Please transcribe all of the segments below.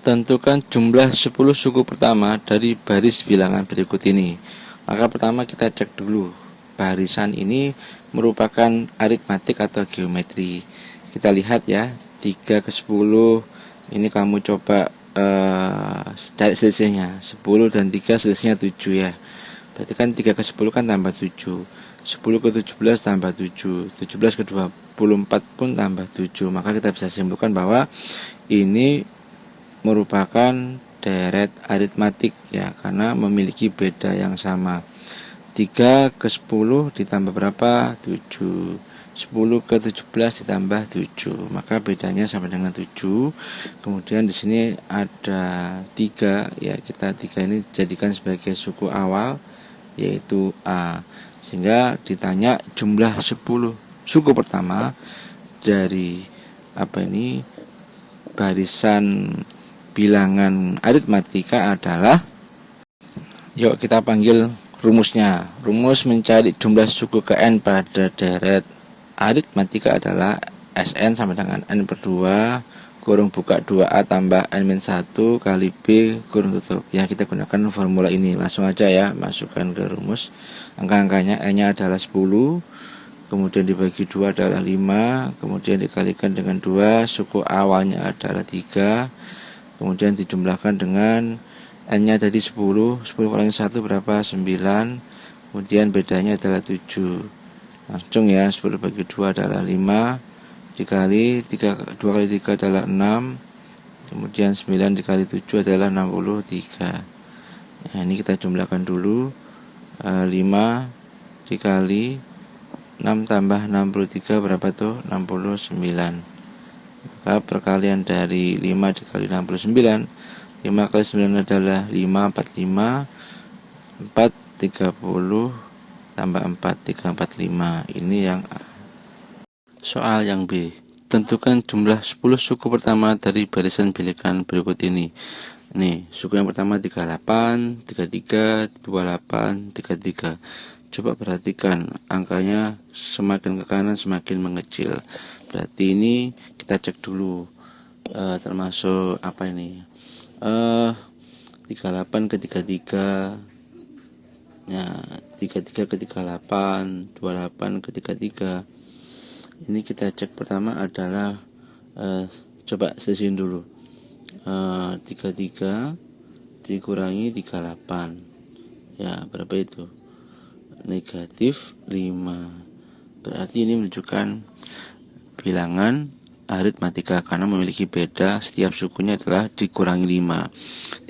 Tentukan jumlah 10 suku pertama dari baris bilangan berikut ini. Maka pertama kita cek dulu, barisan ini merupakan aritmatik atau geometri. Kita lihat ya, 3 ke 10, ini kamu coba cari selisihnya. 10 dan 3 selisihnya 7 ya. Berarti kan 3 ke 10 kan tambah 7. 10 ke 17 tambah 7. 17 ke 24 pun tambah 7. Maka kita bisa simpulkan bahwa ini merupakan deret aritmatik ya, karena memiliki beda yang sama. 3 ke 10 ditambah berapa? 7. 10 ke 17 ditambah 7. Maka bedanya sama dengan 7. Kemudian di sini ada 3 ya, kita 3 ini jadikan sebagai suku awal yaitu A. Sehingga ditanya jumlah 10 suku pertama dari barisan bilangan aritmatika adalah, yuk kita panggil rumusnya. Rumus mencari jumlah suku ke n pada deret aritmatika adalah Sn sama dengan n per 2 kurung buka 2A tambah n-1 kali B kurung tutup. Ya, kita gunakan formula ini. Langsung aja ya, masukkan ke rumus. Angka-angkanya n-nya adalah 10, kemudian dibagi 2 adalah 5, kemudian dikalikan dengan 2, suku awalnya adalah 3, kemudian dijumlahkan dengan n-nya tadi 10 kurangi 1 berapa? 9. Kemudian bedanya adalah 7. Langsung ya, 10 bagi 2 adalah 5, dikali 2 kali 3 adalah 6, kemudian 9 dikali 7 adalah 63. Nah, ini kita jumlahkan dulu. 5 dikali 6 tambah 63 berapa tuh? 69. Maka perkalian dari 5 dikali 69, 5 kali 9 adalah 5, 45, 4, 30, tambah 4, 3, 45. Ini yang A. Soal yang B. Tentukan jumlah 10 suku pertama dari barisan bilangan berikut ini. Nih, suku yang pertama 38, 33, 28, 33. Coba perhatikan, angkanya semakin ke kanan semakin mengecil. Berarti ini kita cek dulu, termasuk apa ini? 38 ke 33, ya 33 ke 38, 28 ke 33. Ini kita cek pertama adalah coba sisihin dulu. 33 dikurangi 38. Ya, berapa itu? Negatif 5. Berarti ini menunjukkan bilangan aritmatika karena memiliki beda, setiap sukunya adalah dikurangi 5.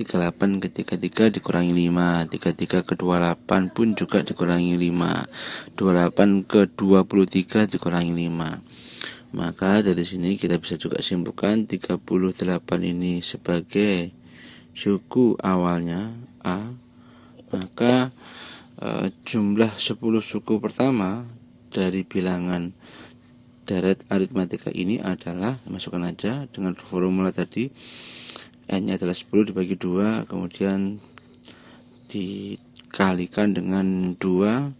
38 ke 33 dikurangi 5, 33 ke 28 pun juga dikurangi 5, 28 ke 23 dikurangi 5. Maka dari sini kita bisa juga simpulkan 38 ini sebagai suku awalnya A. Maka jumlah 10 suku pertama dari bilangan deret aritmatika ini adalah, masukkan aja dengan formula tadi, n-nya adalah 10 dibagi 2, kemudian dikalikan dengan 2,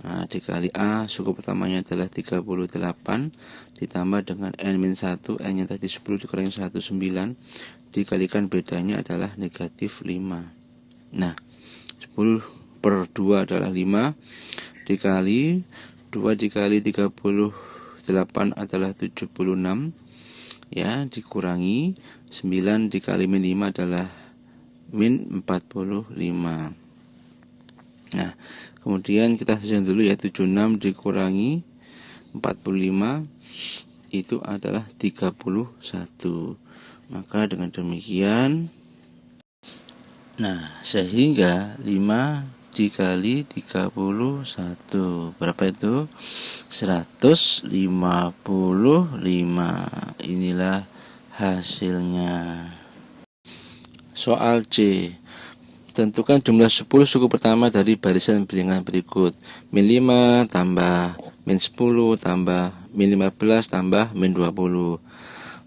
nah, dikali A, suku pertamanya adalah 38, ditambah dengan n-1, n-nya tadi 10 dikurangi 1, 9, dikalikan bedanya adalah negatif 5. Nah, 10 per 2 adalah 5, dikali 2 dikali 38 adalah 76, ya, dikurangi 9 dikali min 5 adalah min 45. Nah, kemudian kita susun dulu ya, 76 dikurangi 45 itu adalah 31. Maka dengan demikian, nah, sehingga 5 dikali 31 berapa itu? 155. Inilah hasilnya. Soal C. Tentukan jumlah 10 suku pertama dari barisan bilangan berikut. Min 5 tambah min 10 tambah min 15 tambah min 20.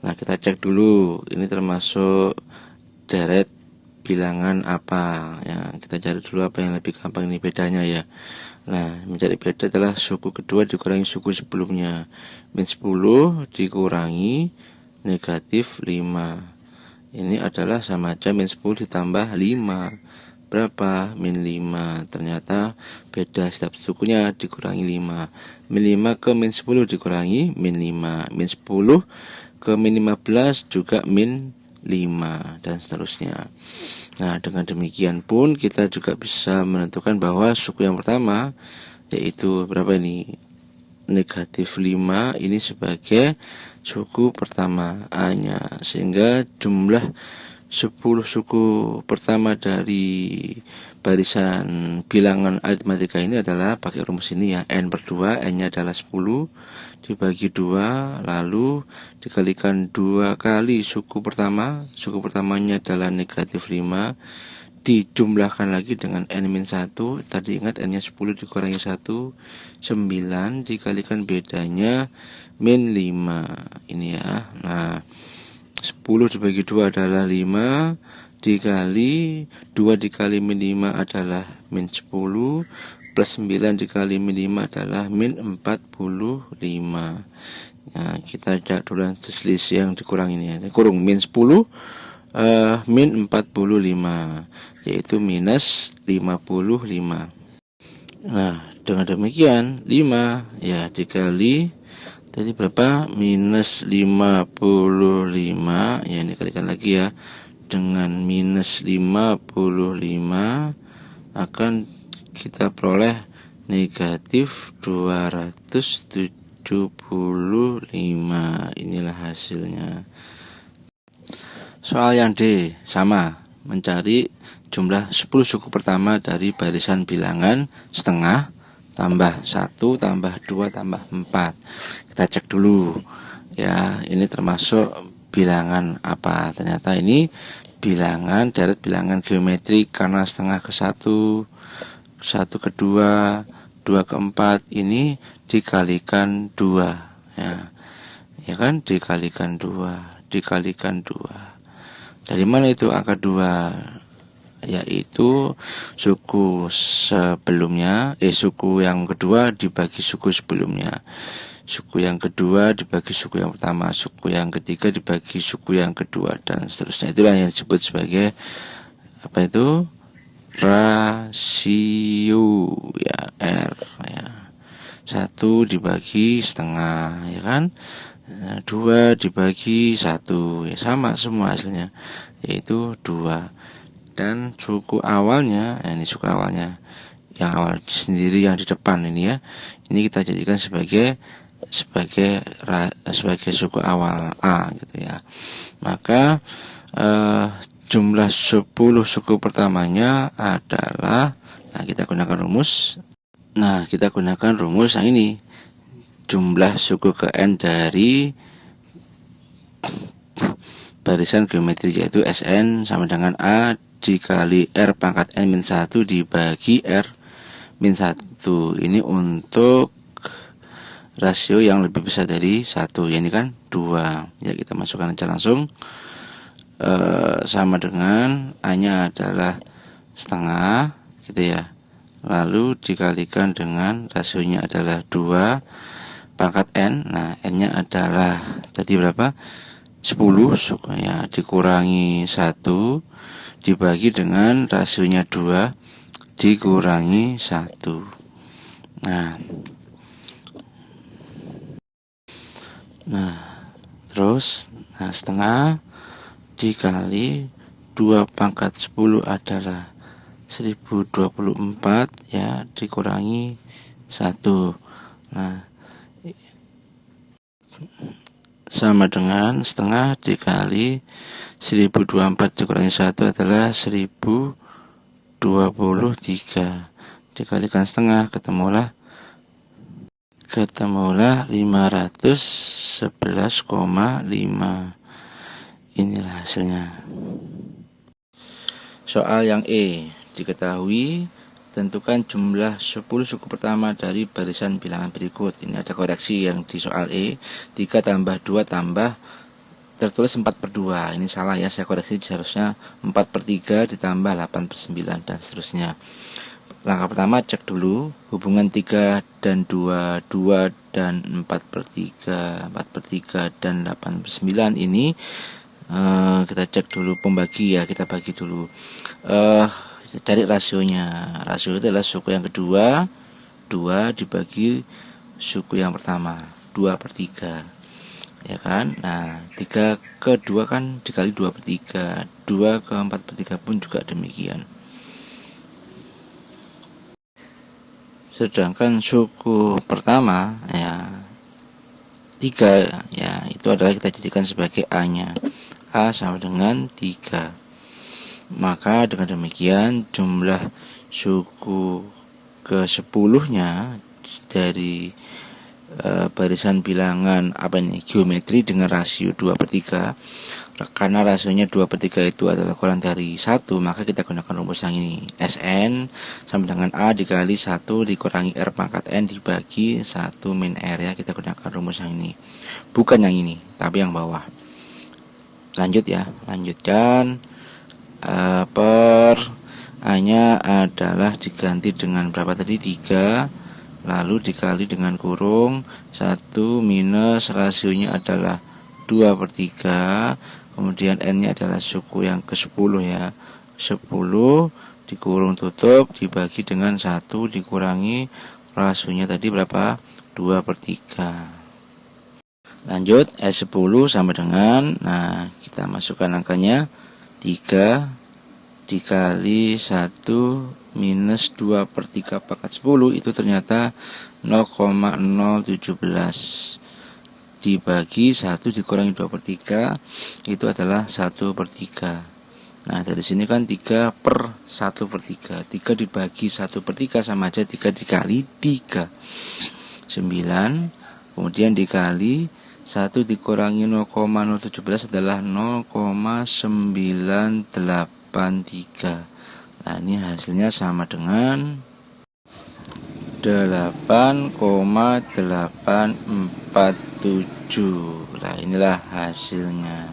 Nah, kita cek dulu, ini termasuk deret bilangan apa ya. Kita cari dulu apa yang lebih gampang ini bedanya ya. Nah, mencari beda adalah suku kedua dikurangi suku sebelumnya. Min 10 dikurangi negatif 5. Ini adalah sama aja min 10 ditambah 5. Berapa? Min 5. Ternyata beda setiap sukunya dikurangi 5. Min 5 ke min 10 dikurangi min 5. Min 10 ke min 15 juga min 5, dan seterusnya. Nah, dengan demikian pun kita juga bisa menentukan bahwa suku yang pertama, yaitu berapa ini? Negatif 5, ini sebagai suku pertama A-nya, sehingga jumlah 10 suku pertama dari barisan bilangan aritmatika ini adalah pakai rumus ini ya, n per 2, n-nya adalah 10 dibagi 2, lalu dikalikan 2 kali suku pertamanya adalah negatif 5, dijumlahkan lagi dengan n-1, tadi ingat n-nya 10 dikurangi 1, 9, dikalikan bedanya min 5, ini ya. Nah, 10 dibagi 2 adalah 5, dikali 2 dikali min 5 adalah min 10, plus 9 dikali min 5 adalah min 45. Nah, kita cek dulu selisih yang dikurang ini ya. Kurung min 10 min 45, yaitu minus 55. Nah, dengan demikian 5 ya dikali tadi berapa? Minus 55, ya ini kalikan lagi ya, dengan minus 55 akan kita peroleh negatif 275. Inilah hasilnya. Soal yang D sama, mencari jumlah 10 suku pertama dari barisan bilangan setengah tambah 1 tambah 2 tambah 4. Kita cek dulu ya, ini termasuk bilangan apa. Ternyata ini bilangan deret bilangan geometrik, karena setengah ke 1, 1 ke 2, 2 ke 4 ini dikalikan 2 ya. Ya kan, dikalikan 2, dikalikan 2. Dari mana itu angka 2? Yaitu suku sebelumnya, suku yang kedua dibagi suku sebelumnya, suku yang kedua dibagi suku yang pertama, suku yang ketiga dibagi suku yang kedua, dan seterusnya. Itulah yang disebut sebagai apa itu? Rasio ya, R ya. 1 dibagi setengah ya kan, 2 dibagi 1 ya, sama semua hasilnya, yaitu 2. Dan suku awalnya, ini suku awalnya yang awal sendiri yang di depan ini ya, ini kita jadikan sebagai suku awal A gitu ya. Maka jumlah 10 suku pertamanya adalah, nah kita gunakan rumus. Nah, kita gunakan rumus yang ini. Jumlah suku ke n dari barisan geometri yaitu Sn sama dengan A dikali R pangkat n min 1 dibagi R min 1. Ini untuk rasio yang lebih besar dari 1. Ya, ini kan 2. Ya, kita masukkan aja langsung. Sama dengan A-nya adalah setengah gitu ya. Lalu dikalikan dengan rasionya adalah 2 pangkat n. Nah, n-nya adalah tadi berapa? 10 ya, dikurangi 1 dibagi dengan rasionya 2 dikurangi 1. Nah, terus setengah dikali 2 pangkat 10 adalah 1024 ya, dikurangi 1. Nah, sama dengan setengah dikali 1024 dikurangi 1 adalah 1023. Dikalikan setengah ketemulah 511,5. Inilah hasilnya. Soal yang E, diketahui tentukan jumlah 10 suku pertama dari barisan bilangan berikut. Ini ada koreksi yang di soal E, 3 tambah 2 tambah, tertulis 4 per 2. Ini salah ya, saya koreksi, seharusnya 4 per 3 ditambah 8 per 9 dan seterusnya. Langkah pertama, cek dulu hubungan 3 dan 2, 2 dan 4 per 3, 4 per 3 dan 8 per 9 ini Kita cek dulu pembagi ya, kita bagi dulu. Cari rasionya. Rasio itu adalah suku yang kedua, 2 dibagi suku yang pertama, 2/3, ya kan. Nah 3/2 kan dikali 2/3, 2/4/3 pun juga demikian. Sedangkan suku pertama ya 3 ya, itu adalah kita jadikan sebagai A nya. A sama dengan 3. Maka dengan demikian jumlah suku ke-10 nya dari barisan bilangan geometri dengan rasio 2/3. Karena rasionya 2/3 itu adalah kurang dari 1, maka kita gunakan rumus yang ini. Sn sama dengan A dikali 1 dikurangi R pangkat N dibagi 1 min R ya. Kita gunakan rumus yang ini. Bukan yang ini, tapi yang bawah. Lanjut ya, lanjutkan. Per A-nya adalah diganti dengan berapa tadi? 3, lalu dikali dengan kurung 1 minus rasionya adalah 2/3, kemudian N-nya adalah suku yang ke-10 ya, 10 dikurung tutup dibagi dengan 1 dikurangi rasionya tadi berapa? 2/3. Lanjut, S10 sama dengan, nah kita masukkan angkanya 3 dikali 1 minus 2/3 pangkat 10 itu ternyata 0,017 dibagi 1 dikurangi 2/3 itu adalah 1/3. Nah dari sini kan 3/1/3, 3 dibagi 1/3 sama aja 3 dikali 3, 9, kemudian dikali 1 dikurangi 0,017 adalah 0,983. Nah ini hasilnya sama dengan 8,847. Nah inilah hasilnya.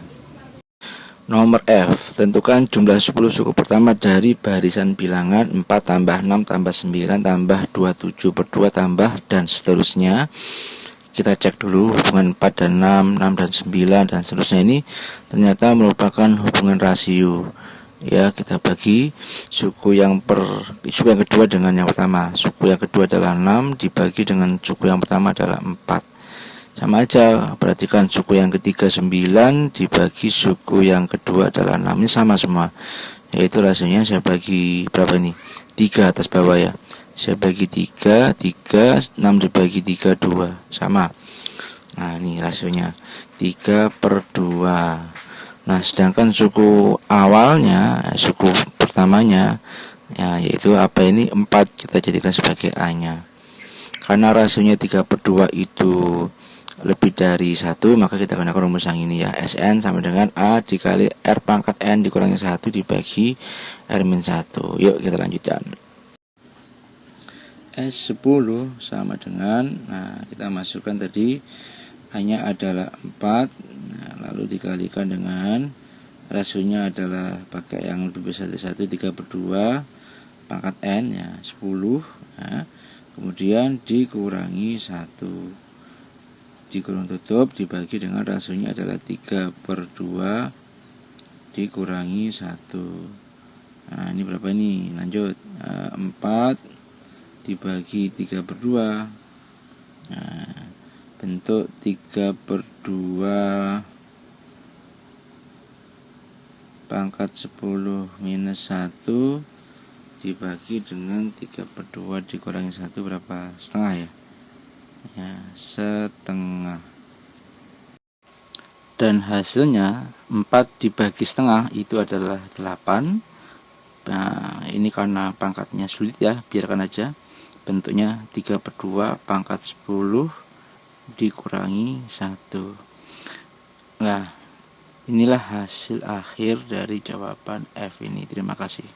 Nomor F, tentukan jumlah 10 suku pertama dari barisan bilangan 4 tambah 6 tambah 9 tambah 27/2 tambah dan seterusnya. Kita cek dulu hubungan 4 dan 6, 6 dan 9 dan seterusnya ini ternyata merupakan hubungan rasio. Ya, kita bagi suku yang kedua dengan yang pertama. Suku yang kedua adalah 6 dibagi dengan suku yang pertama adalah 4. Sama aja, perhatikan suku yang ketiga 9 dibagi suku yang kedua adalah 6. Ini sama semua. Yaitu rasionya saya bagi berapa ini? 3 atas bawah ya. Saya bagi 3, 6 dibagi 3, 2. Sama. Nah, ini rasionya 3/2. Nah, sedangkan suku awalnya, suku pertamanya, ya, yaitu apa ini 4 kita jadikan sebagai A-nya. Karena rasionya 3/2 itu lebih dari 1, maka kita gunakan rumus yang ini ya. Sn sama dengan A dikali R pangkat N dikurangi 1 dibagi R-1. Yuk kita lanjutkan. S10 sama dengan, nah kita masukkan tadi A-nya adalah 4, nah, lalu dikalikan dengan rasionya adalah pakai yang lebih besar dari 1, 3/2 pangkat N ya 10, nah, kemudian dikurangi 1 dikurung tutup dibagi dengan rasionya adalah 3/2 dikurangi 1. Nah ini berapa ini? Lanjut, 4 dibagi 3/2, nah bentuk 3/2 pangkat 10 minus 1 dibagi dengan 3/2 dikurangi 1 berapa? Setengah ya? Ya, setengah. Dan hasilnya 4 dibagi setengah itu adalah 8. Nah, ini karena pangkatnya sulit ya, biarkan aja. Bentuknya 3/2 pangkat 10 dikurangi 1. Nah, inilah hasil akhir dari jawaban F ini. Terima kasih.